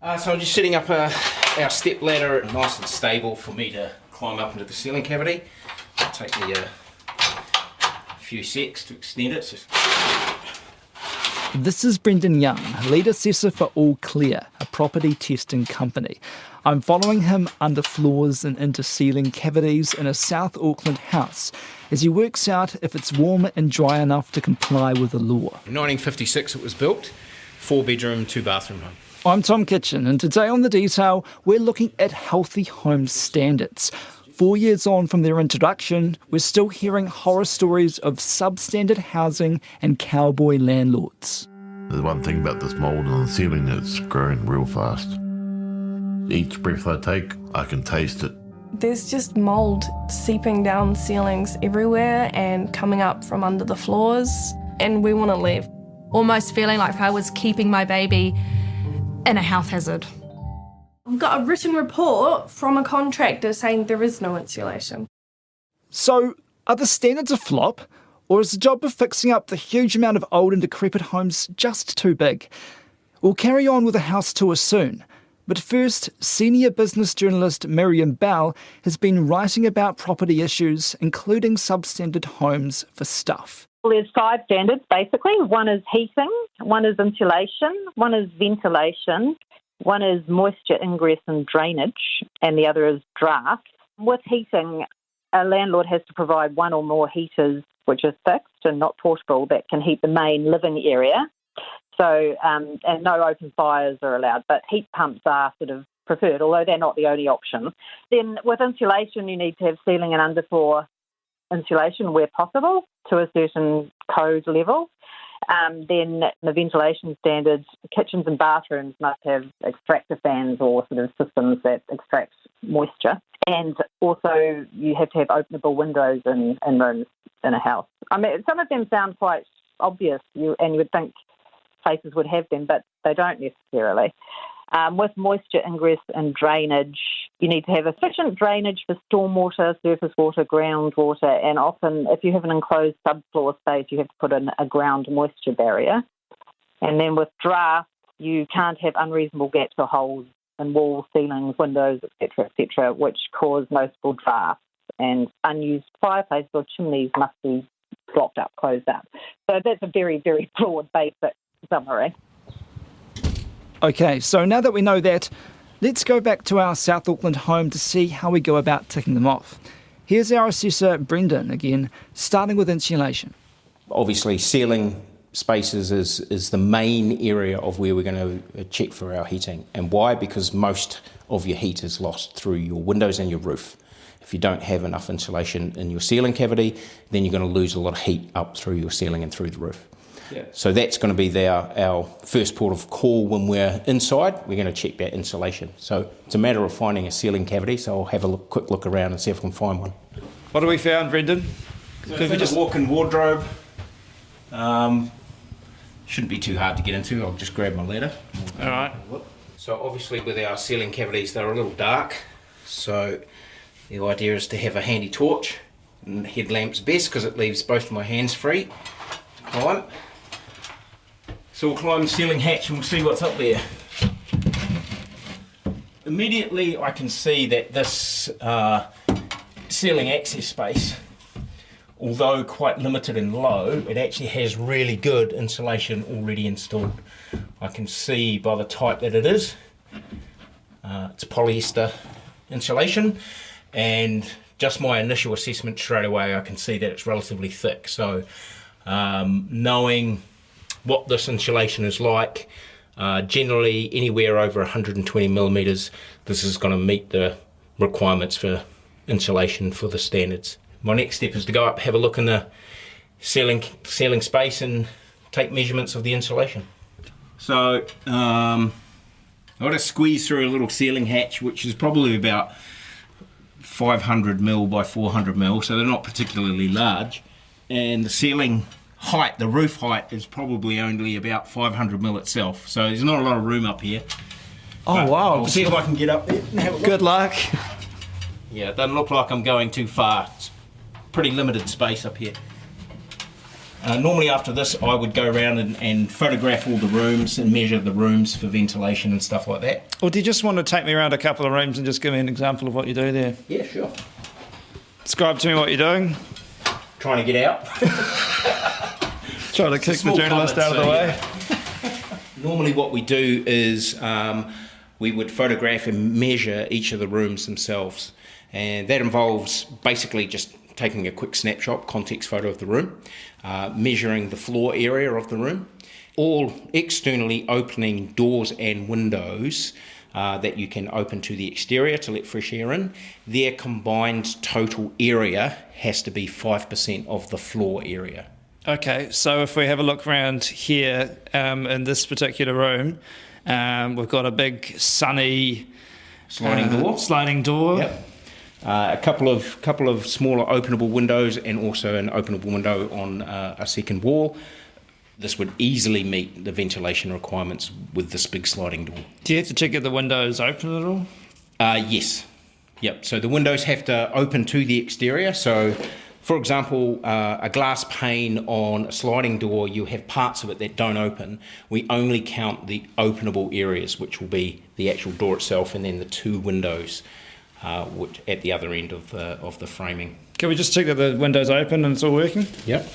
So I'm just setting up our step ladder nice and stable for me to climb up into the ceiling cavity. It'll take me a few secs to extend it. This is Brendan Young, lead assessor for All Clear, a property testing company. I'm following him under floors and into ceiling cavities in a South Auckland house as he works out if it's warm and dry enough to comply with the law. In 1956 it was built, 4-bedroom, 2-bathroom home. I'm Tom Kitchen, and today on The Detail, we're looking at healthy home standards. 4 years on from their introduction, we're still hearing horror stories of substandard housing and cowboy landlords. The one thing about this mould on the ceiling, it's growing real fast. Each breath I take, I can taste it. There's just mould seeping down ceilings everywhere and coming up from under the floors, and we want to leave. Almost feeling like I was keeping my baby in a health hazard. I've got a written report from a contractor saying there is no insulation. So, are the standards a flop? Or is the job of fixing up the huge amount of old and decrepit homes just too big? We'll carry on with a house tour soon. But first, senior business journalist Miriam Bell has been writing about property issues, including substandard homes, for Stuff. Well, there's 5 standards, basically. One is heating, one is insulation, one is ventilation, one is moisture ingress and drainage, and the other is draft. With heating, a landlord has to provide one or more heaters which are fixed and not portable that can heat the main living area. So, and no open fires are allowed, but heat pumps are sort of preferred, although they're not the only option. Then with insulation, you need to have ceiling and underfloor insulation where possible to a certain code level. Then the ventilation standards, kitchens and bathrooms must have extractor fans or sort of systems that extract moisture. And also you have to have openable windows in rooms in a house. I mean, some of them sound quite obvious, and you would think places would have them, but they don't necessarily. With moisture ingress and drainage, you need to have efficient drainage for stormwater, surface water, groundwater, and often if you have an enclosed subfloor space, you have to put in a ground moisture barrier. And then with draft, you can't have unreasonable gaps or holes in walls, ceilings, windows, etc., which cause noticeable drafts. And unused fireplaces or chimneys must be blocked up, closed up. So that's a very, very broad, basic summary. OK, so now that we know that, let's go back to our South Auckland home to see how we go about ticking them off. Here's our assessor, Brendan, again, starting with insulation. Obviously, ceiling spaces is the main area of where we're going to check for our heating. And why? Because most of your heat is lost through your windows and your roof. If you don't have enough insulation in your ceiling cavity, then you're going to lose a lot of heat up through your ceiling and through the roof. Yeah. So that's going to be our first port of call when we're inside. We're going to check that insulation. So it's a matter of finding a ceiling cavity, so I'll have a quick look around and see if I can find one. What have we found, Brendan? So we just walk-in wardrobe. Shouldn't be too hard to get into. I'll just grab my ladder. All right. So obviously with our ceiling cavities, they're a little dark. So the idea is to have a handy torch, and headlamp's best because it leaves both of my hands free to climb. So we'll climb the ceiling hatch and we'll see what's up there. Immediately I can see that this ceiling access space, although quite limited and low, it actually has really good insulation already installed. I can see by the type that it is. It's polyester insulation, and just my initial assessment straight away I can see that it's relatively thick. So knowing what this insulation is like, generally anywhere over 120 millimetres, this is going to meet the requirements for insulation for the standards. My next step is to go up, have a look in the ceiling space and take measurements of the insulation. So I've got to squeeze through a little ceiling hatch, which is probably about 500 mil by 400 mil, so they're not particularly large. And the ceiling height, the roof height, is probably only about 500 mil itself, so there's not a lot of room up here. Oh, but wow. I'll see if I can get up there and have a look. Good luck. Yeah, it doesn't look like I'm going too far. It's pretty limited space up here. Normally after this, I would go around and photograph all the rooms and measure the rooms for ventilation and stuff like that. Or do you just want to take me around a couple of rooms and just give me an example of what you do there? Yeah, sure. Describe to me what you're doing. Trying to get out. Trying to kick the journalist out of the way. Normally what we do is we would photograph and measure each of the rooms themselves. And that involves basically just taking a quick snapshot, context photo of the room, measuring the floor area of the room, all externally opening doors and windows that you can open to the exterior to let fresh air in. Their combined total area has to be 5% of the floor area. Okay, so if we have a look around here in this particular room, we've got a big sunny sliding door. Yep. A couple of smaller openable windows and also an openable window on a second wall. This would easily meet the ventilation requirements with this big sliding door. Do you have to check if the window's open at all? Yes. Yep. So the windows have to open to the exterior. So, for example, a glass pane on a sliding door, you have parts of it that don't open. We only count the openable areas, which will be the actual door itself and then the two windows which at the other end of the framing. Can we just check that the window's open and it's all working? Yep.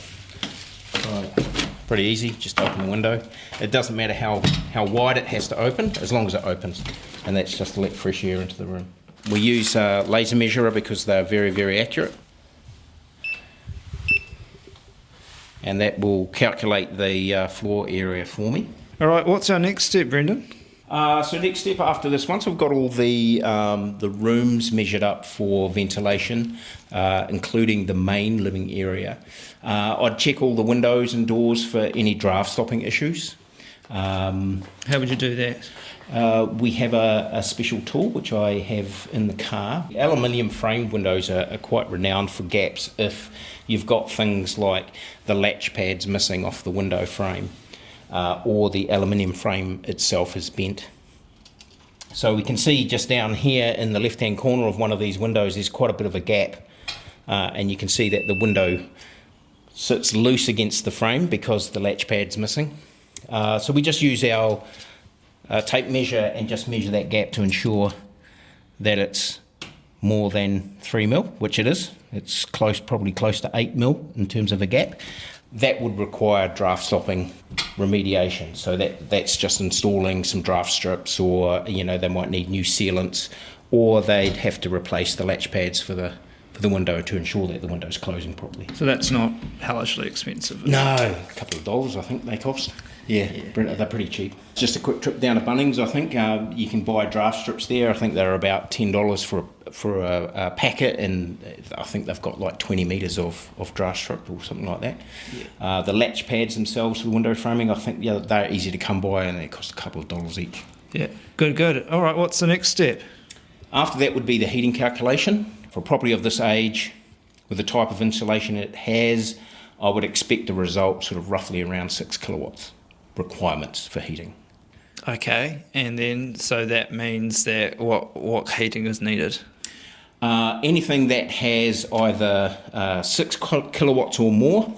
Pretty easy, just open the window. It doesn't matter how wide it has to open, as long as it opens. And that's just to let fresh air into the room. We use a laser measurer because they're very, very accurate. And that will calculate the floor area for me. All right, what's our next step, Brendan? So next step after this, once we've got all the rooms measured up for ventilation, including the main living area, I'd check all the windows and doors for any draft stopping issues. How would you do that? We have a special tool which I have in the car. Aluminium framed windows are quite renowned for gaps if you've got things like the latch pads missing off the window frame. Or the aluminium frame itself is bent. So we can see just down here in the left hand corner of one of these windows there's quite a bit of a gap, and you can see that the window sits loose against the frame because the latch pad's missing. So we just use our tape measure and just measure that gap to ensure that it's more than 3 mil, which it is. It's probably close to 8 mil in terms of a gap. That would require draft stopping remediation. So that's just installing some draft strips, or they might need new sealants, or they'd have to replace the latch pads for the window to ensure that the window's closing properly. So that's not hellishly expensive. No, a couple of dollars I think they cost. Yeah, they're pretty cheap. Just a quick trip down to Bunnings, I think. You can buy draft strips there. I think they're about $10 for a packet, and I think they've got like 20 metres of draft strip or something like that. Yeah. The latch pads themselves for the window framing, I think they're easy to come by and they cost a couple of dollars each. Yeah, good. All right, what's the next step? After that would be the heating calculation. For a property of this age, with the type of insulation it has, I would expect a result sort of roughly around 6 kilowatts requirements for heating. Okay, and then so that means that what heating is needed? Anything that has either 6 kilowatts or more,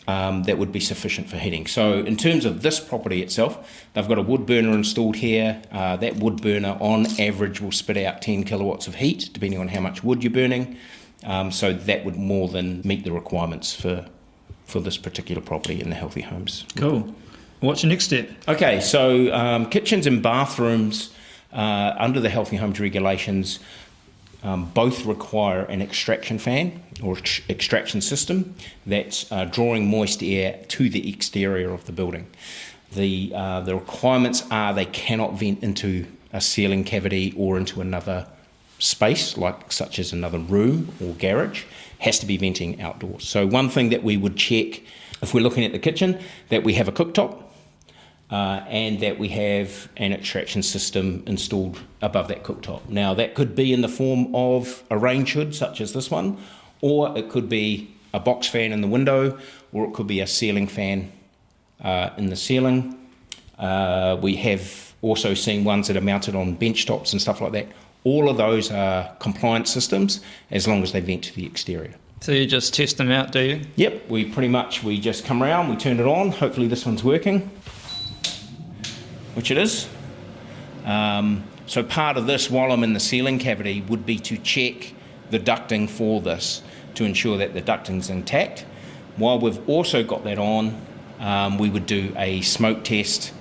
that would be sufficient for heating. So in terms of this property itself, they've got a wood burner installed here. That wood burner on average will spit out 10 kilowatts of heat, depending on how much wood you're burning. So that would more than meet the requirements for this particular property in the Healthy Homes. Cool. What's your next step? Okay, so kitchens and bathrooms under the Healthy Homes regulations both require an extraction fan or extraction system that's drawing moist air to the exterior of the building. The requirements are they cannot vent into a ceiling cavity or into another space, such as another room or garage. Has to be venting outdoors. So one thing that we would check if we're looking at the kitchen, that we have a cooktop and that we have an extraction system installed above that cooktop. Now that could be in the form of a range hood such as this one, or it could be a box fan in the window, or it could be a ceiling fan in the ceiling. We have also seen ones that are mounted on bench tops and stuff like that. All of those are compliant systems as long as they vent to the exterior. So you just test them out, do you? Yep, we just come around, we turn it on. Hopefully this one's working, which it is. So part of this, while I'm in the ceiling cavity, would be to check the ducting for this to ensure that the ducting's intact. While we've also got that on, we would do a smoke test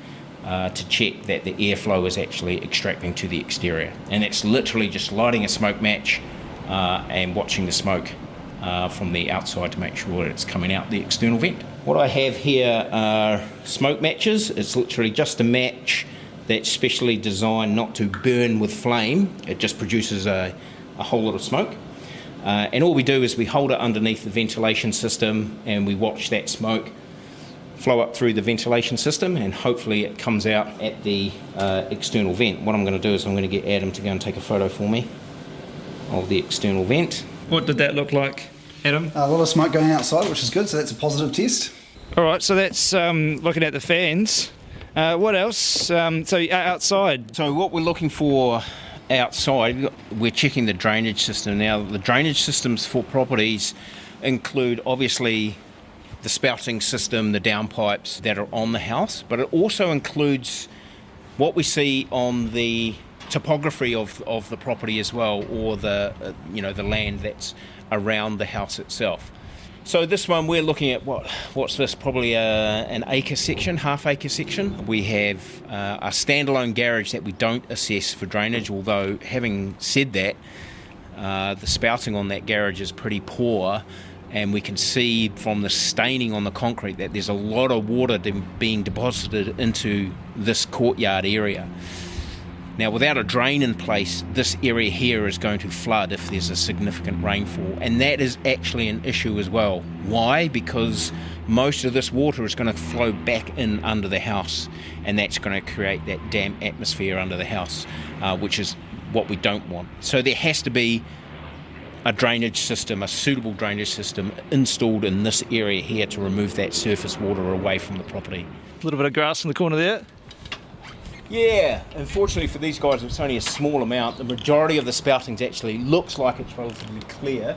to check that the airflow is actually extracting to the exterior. And it's literally just lighting a smoke match and watching the smoke from the outside to make sure it's coming out the external vent. What I have here are smoke matches. It's literally just a match that's specially designed not to burn with flame. It just produces a whole lot of smoke. And all we do is we hold it underneath the ventilation system and we watch that smoke flow up through the ventilation system, and hopefully it comes out at the external vent. What I'm going to do is I'm going to get Adam to go and take a photo for me of the external vent. What did that look like, Adam? A lot of smoke going outside, which is good, so that's a positive test. All right, so that's looking at the fans. What else? So outside. So what we're looking for outside, we're checking the drainage system. Now, the drainage systems for properties include obviously the spouting system, the downpipes that are on the house, but it also includes what we see on the topography of the property as well, or the the land that's around the house itself. So this one we're looking at what's this? Probably an acre section, half acre section. We have a standalone garage that we don't assess for drainage, although having said that, the spouting on that garage is pretty poor, and we can see from the staining on the concrete that there's a lot of water being deposited into this courtyard area. Now, without a drain in place, this area here is going to flood if there's a significant rainfall, and that is actually an issue as well. Why? Because most of this water is going to flow back in under the house, and that's going to create that damp atmosphere under the house, which is what we don't want. So there has to be a drainage system, a suitable drainage system installed in this area here to remove that surface water away from the property. A little bit of grass in the corner there. Yeah, unfortunately for these guys it's only a small amount. The majority of the spoutings actually looks like it's relatively clear.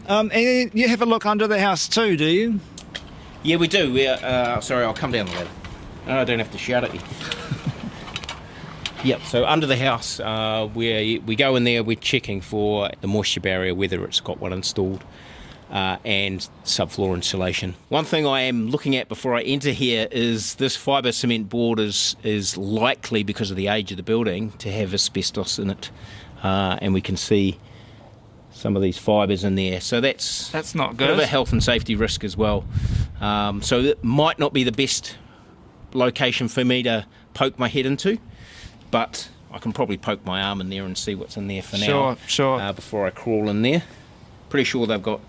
And you have a look under the house too, do you? Yeah, we do. Sorry, I'll come down the ladder. I don't have to shout at you. Yep, so under the house, we go in there, we're checking for the moisture barrier, whether it's got one installed, and subfloor insulation. One thing I am looking at before I enter here is this fibre cement board is likely, because of the age of the building, to have asbestos in it, and we can see some of these fibres in there. So that's not good. A bit of a health and safety risk as well. So it might not be the best location for me to poke my head into, but I can probably poke my arm in there and see what's in there for now. Sure. Before I crawl in there. Pretty sure they've got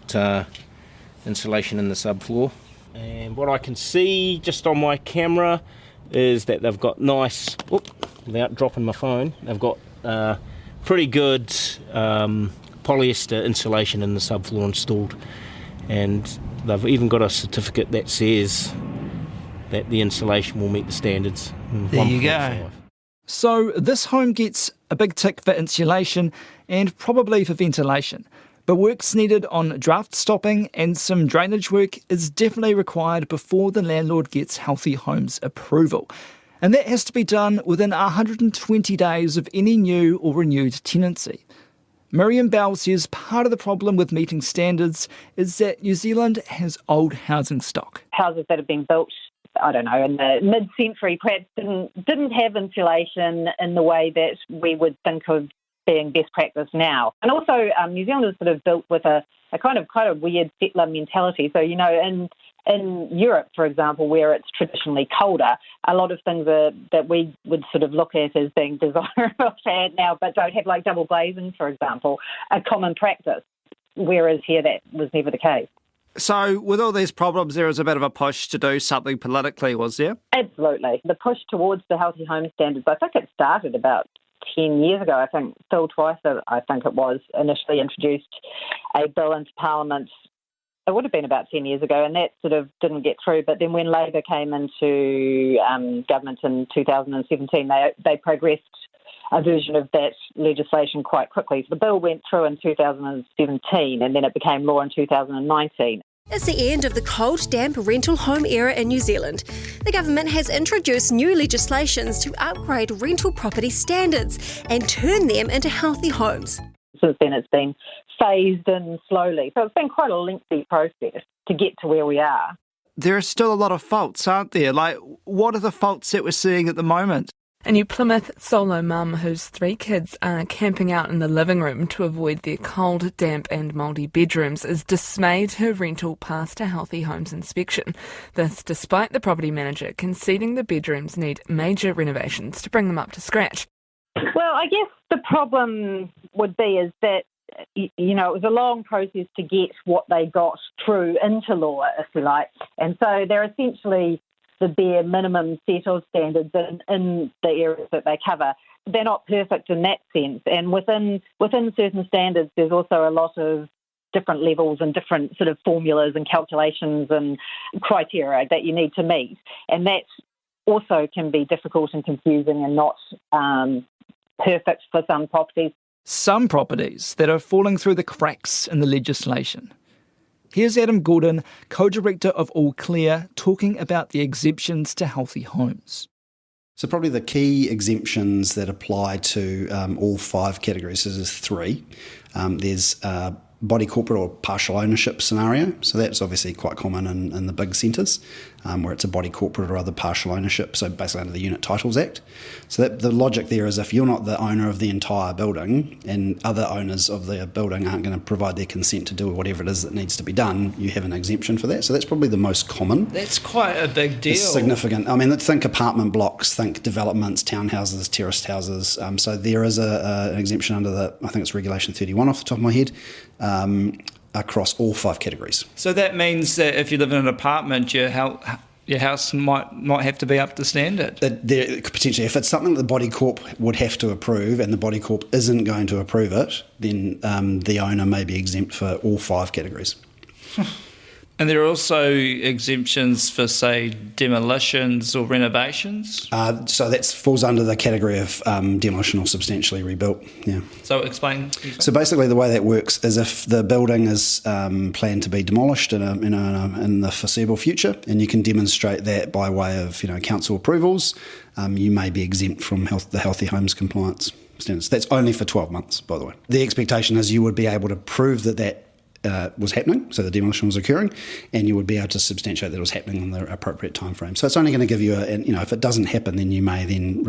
insulation in the subfloor. And what I can see just on my camera is that they've got nice, without dropping my phone, they've got pretty good polyester insulation in the subfloor installed. And they've even got a certificate that says that the insulation will meet the standards. There you go. So this home gets a big tick for insulation and probably for ventilation. But work's needed on draft stopping, and some drainage work is definitely required before the landlord gets Healthy Homes approval. And that has to be done within 120 days of any new or renewed tenancy. Miriam Bell says part of the problem with meeting standards is that New Zealand has old housing stock. Houses that have been built, I don't know, in the mid-century perhaps didn't have insulation in the way that we would think of being best practice now. And also New Zealand is sort of built with a kind of weird settler mentality. So, in Europe, for example, where it's traditionally colder, a lot of things that we would sort of look at as being desirable to add now, but don't have, like double glazing, for example, a common practice, whereas here that was never the case. So with all these problems, there was a bit of a push to do something politically, was there? Absolutely. The push towards the Healthy Home Standards, I think it started about 10 years ago. I think Phil Twicer, initially introduced a bill into Parliament. It would have been about 10 years ago, and that sort of didn't get through. But then when Labor came into government in 2017, they progressed a version of that legislation quite quickly. So the bill went through in 2017 and then it became law in 2019. It's the end of the cold, damp rental home era in New Zealand. The government has introduced new legislations to upgrade rental property standards and turn them into healthy homes. Since then it's been phased in slowly. So it's been quite a lengthy process to get to where we are. There are still a lot of faults, aren't there? Like, what are the faults that we're seeing at the moment? A New Plymouth solo mum whose 3 kids are camping out in the living room to avoid their cold, damp and mouldy bedrooms is dismayed her rental passed a Healthy Homes inspection. This despite the property manager conceding the bedrooms need major renovations to bring them up to scratch. Well, I guess the problem would be is that, you know, it was a long process to get what they got through into law, if you like. And so they're essentially the bare minimum set of standards in the areas that they cover. They're not perfect in that sense. And within certain standards, there's also a lot of different levels and different sort of formulas and calculations and criteria that you need to meet. And that also can be difficult and confusing and not perfect for some properties. Some properties that are falling through the cracks in the legislation. Here's Adam Gordon, co-director of All Clear, talking about the exemptions to healthy homes. So probably the key exemptions that apply to all 5 categories, so there's 3. There's body corporate or partial ownership scenario. So that's obviously quite common in the big centres, where it's a body corporate or other partial ownership, so basically under the Unit Titles Act. So that, the logic there is if you're not the owner of the entire building and other owners of the building aren't going to provide their consent to do whatever it is that needs to be done, you have an exemption for that. So that's probably the most common. That's quite a big deal. It's significant. I mean, think apartment blocks, think developments, townhouses, terraced houses. So there is an exemption under I think it's Regulation 31 off the top of my head, across all 5 categories. So that means that if you live in an apartment, your house might not have to be up to standard. Potentially, if it's something that the body corp would have to approve and the body corp isn't going to approve it, then the owner may be exempt for all 5 categories. And there are also exemptions for, say, demolitions or renovations? So that falls under the category of demolition or substantially rebuilt, yeah. So explain. So basically the way that works is if the building is planned to be demolished in the foreseeable future, and you can demonstrate that by way of council approvals, you may be exempt from the Healthy Homes compliance standards. That's only for 12 months, by the way. The expectation is you would be able to prove that was happening, so the demolition was occurring, and you would be able to substantiate that it was happening in the appropriate time frame. So it's only going to give you if it doesn't happen, then you may then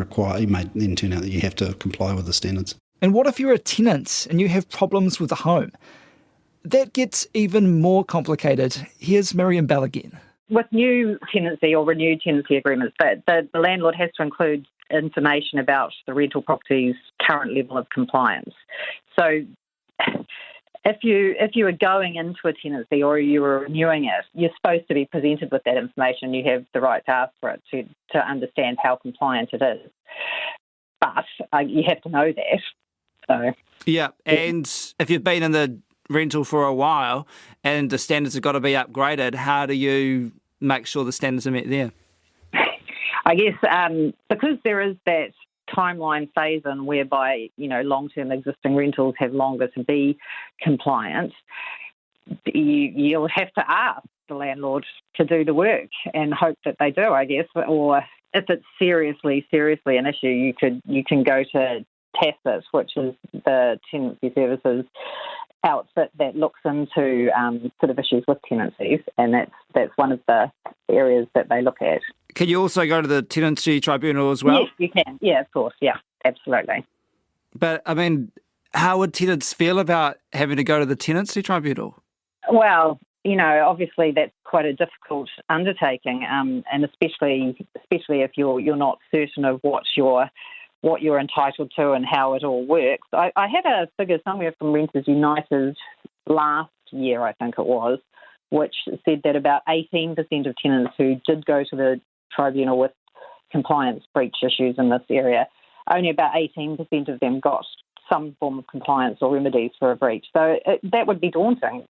turn out that you have to comply with the standards. And what if you're a tenant and you have problems with the home? That gets even more complicated. Here's Miriam Bell again. With new tenancy or renewed tenancy agreements, the landlord has to include information about the rental property's current level of compliance. So if you are going into a tenancy or you are renewing it, you're supposed to be presented with that information. You have the right to ask for it to understand how compliant it is. But you have to know that. So yeah, and if you've been in the rental for a while and the standards have got to be upgraded, how do you make sure the standards are met there? I guess because there is that timeline phase in whereby long-term existing rentals have longer to be compliant, you'll have to ask the landlord to do the work and hope that they do, I guess. Or if it's seriously an issue, you can go to TACIT, which is the tenancy services outfit that looks into sort of issues with tenancies, and that's one of the areas that they look at. Can you also go to the tenancy tribunal as well? Yes, you can. Yeah, of course. Yeah, absolutely. But I mean, how would tenants feel about having to go to the tenancy tribunal? Well, obviously that's quite a difficult undertaking, and especially if you're not certain of what you're entitled to and how it all works. I had a figure somewhere from Renters United last year, I think it was, which said that about 18% of tenants who did go to the tribunal with compliance breach issues in this area, only about 18% of them got some form of compliance or remedies for a breach. So that would be daunting.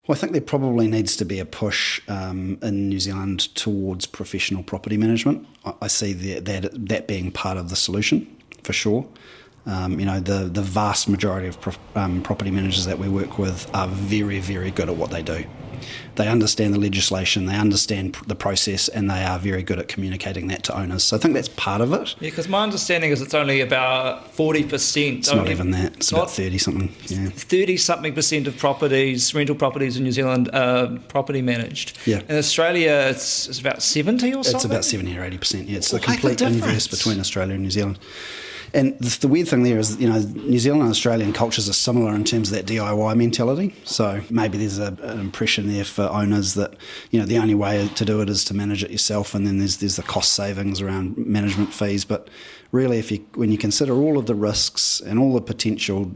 Well, I think there probably needs to be a push in New Zealand towards professional property management. I see that being part of the solution, for sure. The vast majority of property managers that we work with are very, very good at what they do. They understand the legislation, they understand the process, and they are very good at communicating that to owners. So I think that's part of it. Yeah, because my understanding is it's only about 40%. It's not even that. It's about 30-something. Yeah. 30-something% of properties, rental properties in New Zealand are property managed. Yeah. In Australia, it's about 70 or something? It's about 70 or 80%. Yeah, it's the complete inverse between Australia and New Zealand. And the weird thing there is, New Zealand and Australian cultures are similar in terms of that DIY mentality. So maybe there's an impression there for owners that, the only way to do it is to manage it yourself, and then there's the cost savings around management fees. But really, when you consider all of the risks and all the potential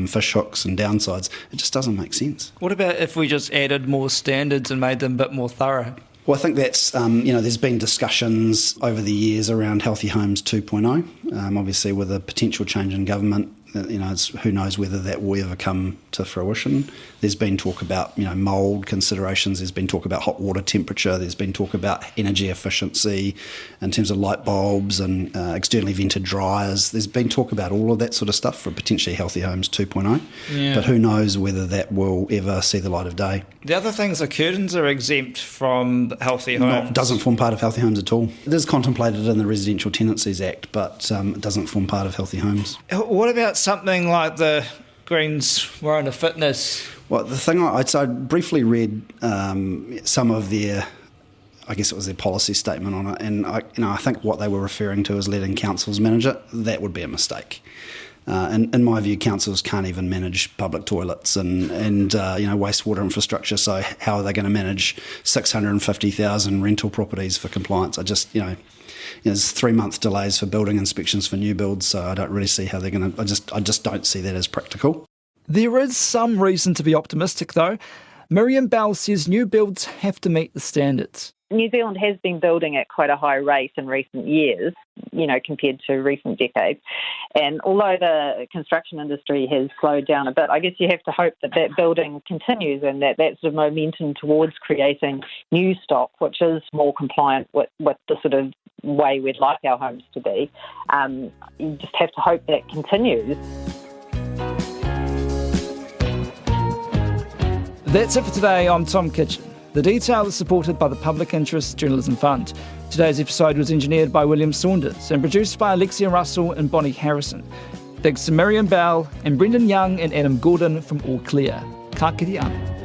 fish hooks and downsides, it just doesn't make sense. What about if we just added more standards and made them a bit more thorough? Well, I think that's, there's been discussions over the years around Healthy Homes 2.0, obviously with a potential change in government. Who knows whether that will ever come to fruition. There's been talk about, mould considerations. There's been talk about hot water temperature. There's been talk about energy efficiency in terms of light bulbs and externally vented dryers. There's been talk about all of that sort of stuff for potentially Healthy Homes 2.0. Yeah. But who knows whether that will ever see the light of day. The other things are curtains are exempt from Healthy Homes. It doesn't form part of Healthy Homes at all. It is contemplated in the Residential Tenancies Act, but it doesn't form part of Healthy Homes. What about something like the Greens Warrant of Fitness? Well, the thing I briefly read some of their, I guess it was their policy statement on it, and I think what they were referring to is letting councils manage it. That would be a mistake. In my view, councils can't even manage public toilets and wastewater infrastructure. So how are they going to manage 650,000 rental properties for compliance? There's 3-month delays for building inspections for new builds, so I don't really see how they're going to. I just don't see that as practical. There is some reason to be optimistic, though. Miriam Bell says new builds have to meet the standards. New Zealand has been building at quite a high rate in recent years, compared to recent decades. And although the construction industry has slowed down a bit, I guess you have to hope that building continues and that's the momentum towards creating new stock, which is more compliant with the sort of way we'd like our homes to be. You just have to hope that continues. That's it for today. I'm Tom Kitchen. The Detail is supported by the Public Interest Journalism Fund. Today's episode was engineered by William Saunders and produced by Alexia Russell and Bonnie Harrison. Thanks to Miriam Bell and Brendan Young and Adam Gordon from All Clear. Ka kite ana.